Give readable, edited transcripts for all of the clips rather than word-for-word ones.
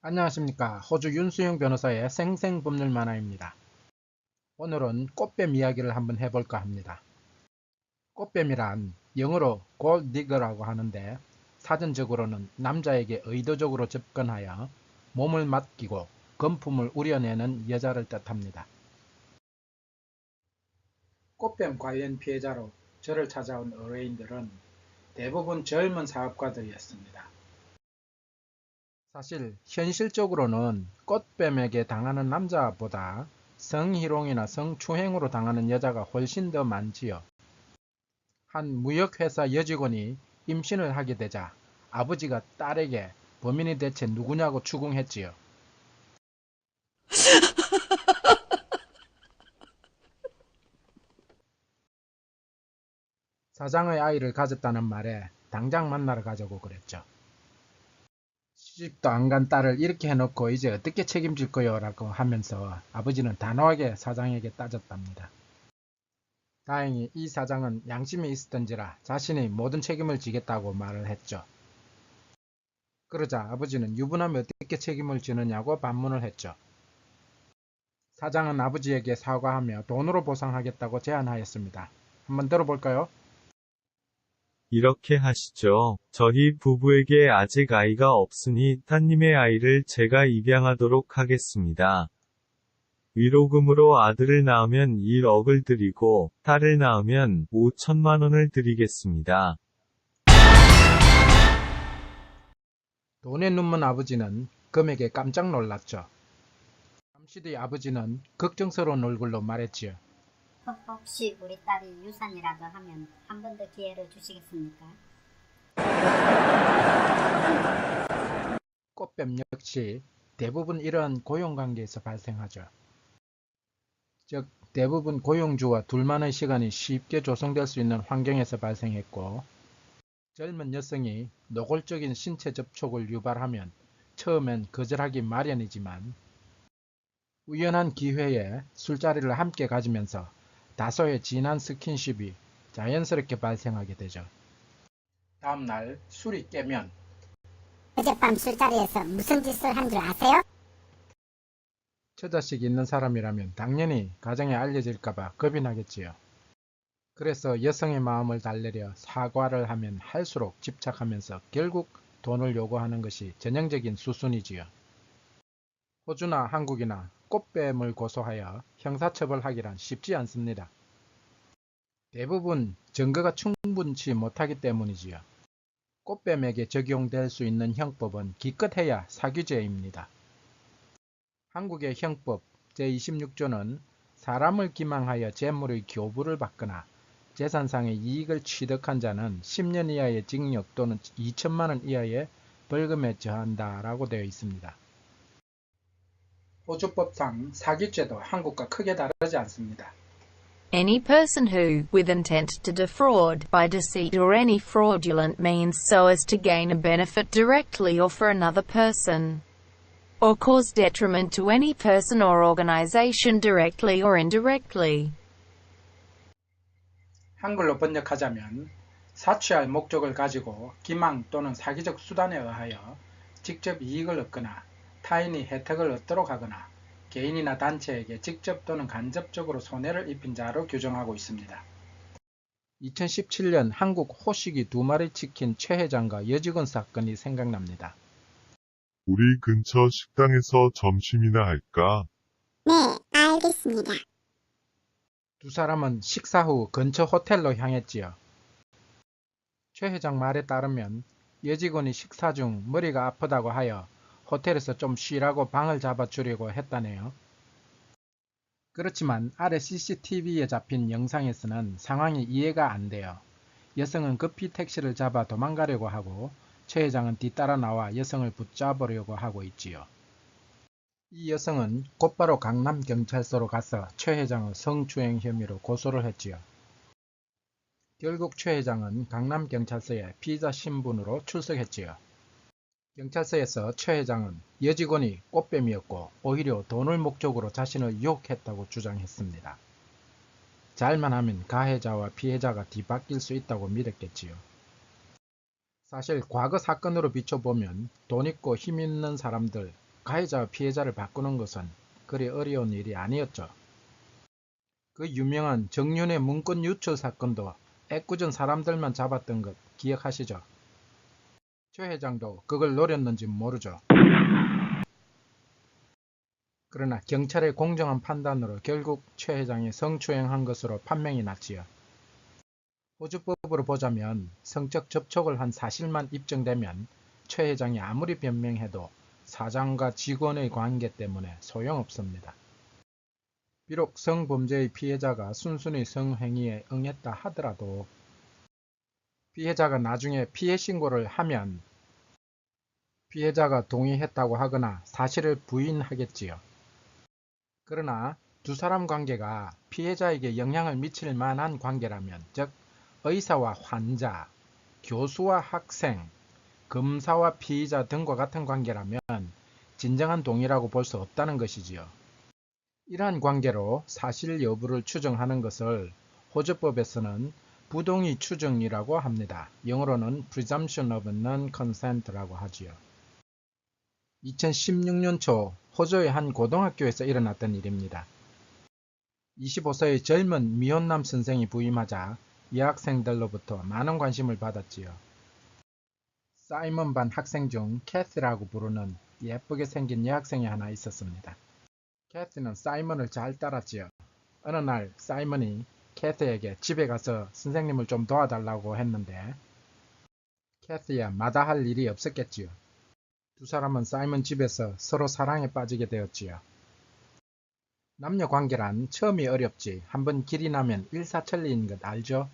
안녕하십니까. 호주 윤수영 변호사의 생생법률 만화입니다. 오늘은 꽃뱀 이야기를 한번 해볼까 합니다. 꽃뱀이란 영어로 골디거라고 하는데 사전적으로는 남자에게 의도적으로 접근하여 몸을 맡기고 금품을 우려내는 여자를 뜻합니다. 꽃뱀 관련 피해자로 저를 찾아온 의뢰인들은 대부분 젊은 사업가들이었습니다. 사실 현실적으로는 꽃뱀에게 당하는 남자보다 성희롱이나 성추행으로 당하는 여자가 훨씬 더 많지요. 한 무역회사 여직원이 임신을 하게 되자 아버지가 딸에게 범인이 대체 누구냐고 추궁했지요. 사장의 아이를 가졌다는 말에 당장 만나러 가자고 그랬죠. 시집도 안 간 딸을 이렇게 해놓고 이제 어떻게 책임질 거요? 라고 하면서 아버지는 단호하게 사장에게 따졌답니다. 다행히 이 사장은 양심이 있었던지라 자신이 모든 책임을 지겠다고 말을 했죠. 그러자 아버지는 유부남이 어떻게 책임을 지느냐고 반문을 했죠. 사장은 아버지에게 사과하며 돈으로 보상하겠다고 제안하였습니다. 한번 들어볼까요? 이렇게 하시죠. 저희 부부에게 아직 아이가 없으니 따님의 아이를 제가 입양하도록 하겠습니다. 위로금으로 아들을 낳으면 1억을 드리고 딸을 낳으면 5천만 원을 드리겠습니다. 돈에 눈먼 아버지는 금액에 깜짝 놀랐죠. 잠시 뒤 아버지는 걱정스러운 얼굴로 말했지요. 혹시 우리 딸이 유산이라도 하면 한 번 더 기회를 주시겠습니까? 꽃뱀 역시 대부분 이러한 고용관계에서 발생하죠. 즉 대부분 고용주와 둘만의 시간이 쉽게 조성될 수 있는 환경에서 발생했고, 젊은 여성이 노골적인 신체 접촉을 유발하면 처음엔 거절하기 마련이지만 우연한 기회에 술자리를 함께 가지면서 다소의 진한 스킨십이 자연스럽게 발생하게 되죠. 다음날 술이 깨면 어젯밤 술자리에서 무슨 짓을 한 줄 아세요? 처자식 있는 사람이라면 당연히 가정에 알려질까봐 겁이 나겠지요. 그래서 여성의 마음을 달래려 사과를 하면 할수록 집착하면서 결국 돈을 요구하는 것이 전형적인 수순이지요. 호주나 한국이나 꽃뱀을 고소하여 형사처벌하기란 쉽지 않습니다. 대부분 증거가 충분치 못하기 때문이지요. 꽃뱀에게 적용될 수 있는 형법은 기껏해야 사규제입니다. 한국의 형법 제26조는 사람을 기망하여 재물의 교부를 받거나 재산상의 이익을 취득한 자는 10년 이하의 징역 또는 2천만 원 이하의 벌금에 처한다 라고 되어 있습니다. 호주법상 사기죄도 한국과 크게 다르지 않습니다. Any person who, with intent to defraud, by deceit or any fraudulent means so as to gain a benefit directly or for another person, or cause detriment to any person or organization directly or indirectly. 한글로 번역하자면 사취할 목적을 가지고 기망 또는 사기적 수단에 의하여 직접 이익을 얻거나 타인이 혜택을 얻도록 하거나 개인이나 단체에게 직접 또는 간접적으로 손해를 입힌 자로 규정하고 있습니다. 2017년 한국 호식이 2마리 치킨 최 회장과 여직원 사건이 생각납니다. 우리 근처 식당에서 점심이나 할까? 네, 알겠습니다. 두 사람은 식사 후 근처 호텔로 향했지요. 최 회장 말에 따르면 여직원이 식사 중 머리가 아프다고 하여 호텔에서 좀 쉬라고 방을 잡아주려고 했다네요. 그렇지만 아래 CCTV에 잡힌 영상에서는 상황이 이해가 안 돼요. 여성은 급히 택시를 잡아 도망가려고 하고 최 회장은 뒤따라 나와 여성을 붙잡으려고 하고 있지요. 이 여성은 곧바로 강남경찰서로 가서 최 회장을 성추행 혐의로 고소를 했지요. 결국 최 회장은 강남경찰서에 피의자 신분으로 출석했지요. 경찰서에서 최 회장은 여직원이 꽃뱀이었고 오히려 돈을 목적으로 자신을 유혹했다고 주장했습니다. 잘만 하면 가해자와 피해자가 뒤바뀔 수 있다고 믿었겠지요. 사실 과거 사건으로 비춰보면 돈 있고 힘 있는 사람들, 가해자와 피해자를 바꾸는 것은 그리 어려운 일이 아니었죠. 그 유명한 정윤의 문건 유출 사건도 애꿎은 사람들만 잡았던 것 기억하시죠? 최 회장도 그걸 노렸는지 모르죠. 그러나 경찰의 공정한 판단으로 결국 최 회장이 성추행한 것으로 판명이 났지요. 호주법으로 보자면 성적 접촉을 한 사실만 입증되면 최 회장이 아무리 변명해도 사장과 직원의 관계 때문에 소용없습니다. 비록 성범죄의 피해자가 순순히 성행위에 응했다 하더라도 피해자가 나중에 피해 신고를 하면 피해자가 동의했다고 하거나 사실을 부인하겠지요. 그러나 두 사람 관계가 피해자에게 영향을 미칠 만한 관계라면, 즉 의사와 환자, 교수와 학생, 검사와 피의자 등과 같은 관계라면 진정한 동의라고 볼 수 없다는 것이지요. 이러한 관계로 사실 여부를 추정하는 것을 호주법에서는 부동의 추정이라고 합니다. 영어로는 presumption of non-consent라고 하지요. 2016년 초 호주의 한 고등학교에서 일어났던 일입니다. 25세의 젊은 미혼남 선생이 부임하자 여학생들로부터 많은 관심을 받았지요. 사이먼 반 학생 중 캐시라고 부르는 예쁘게 생긴 여학생이 하나 있었습니다. 캐시는 사이먼을 잘 따랐지요. 어느 날 사이먼이 캐시에게 집에 가서 선생님을 좀 도와달라고 했는데 캐시야 마다할 일이 없었겠지요. 두 사람은 사이먼 집에서 서로 사랑에 빠지게 되었지요. 남녀 관계란 처음이 어렵지 한번 길이 나면 일사천리인 것 알죠?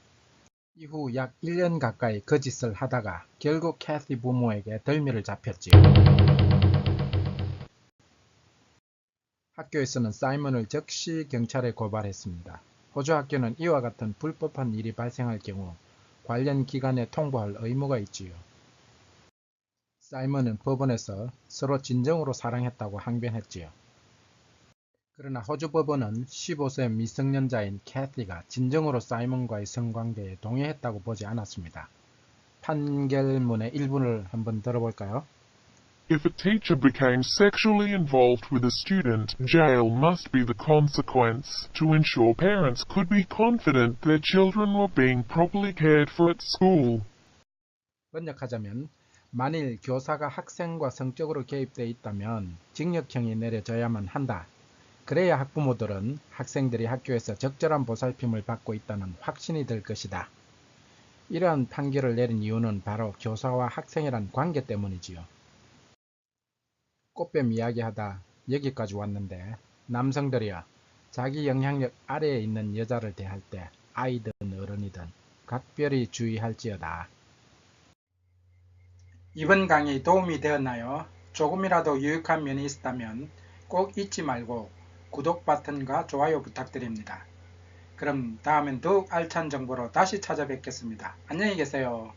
이후 약 1년 가까이 거짓을 하다가 결국 캐시 부모에게 덜미를 잡혔지요. 학교에서는 사이먼을 즉시 경찰에 고발했습니다. 호주 학교는 이와 같은 불법한 일이 발생할 경우 관련 기관에 통보할 의무가 있지요. 사이먼은 법원에서 서로 진정으로 사랑했다고 항변했지요. 그러나 호주 법원은 15세 미성년자인 캐시가 진정으로 사이먼과의 성관계에 동의했다고 보지 않았습니다. 판결문의 일부를 한번 들어볼까요? If a teacher became sexually involved with a student, jail must be the consequence to ensure parents could be confident their children were being properly cared for at school. 번역하자면 만일 교사가 학생과 성적으로 개입되어 있다면 징역형이 내려져야만 한다. 그래야 학부모들은 학생들이 학교에서 적절한 보살핌을 받고 있다는 확신이 들 것이다. 이러한 판결을 내린 이유는 바로 교사와 학생이란 관계 때문이지요. 꽃뱀 이야기하다 여기까지 왔는데 남성들이여 자기 영향력 아래에 있는 여자를 대할 때 아이든 어른이든 각별히 주의할지어다. 이번 강의 도움이 되었나요? 조금이라도 유익한 면이 있었다면 꼭 잊지 말고 구독 버튼과 좋아요 부탁드립니다. 그럼 다음엔 더욱 알찬 정보로 다시 찾아뵙겠습니다. 안녕히 계세요.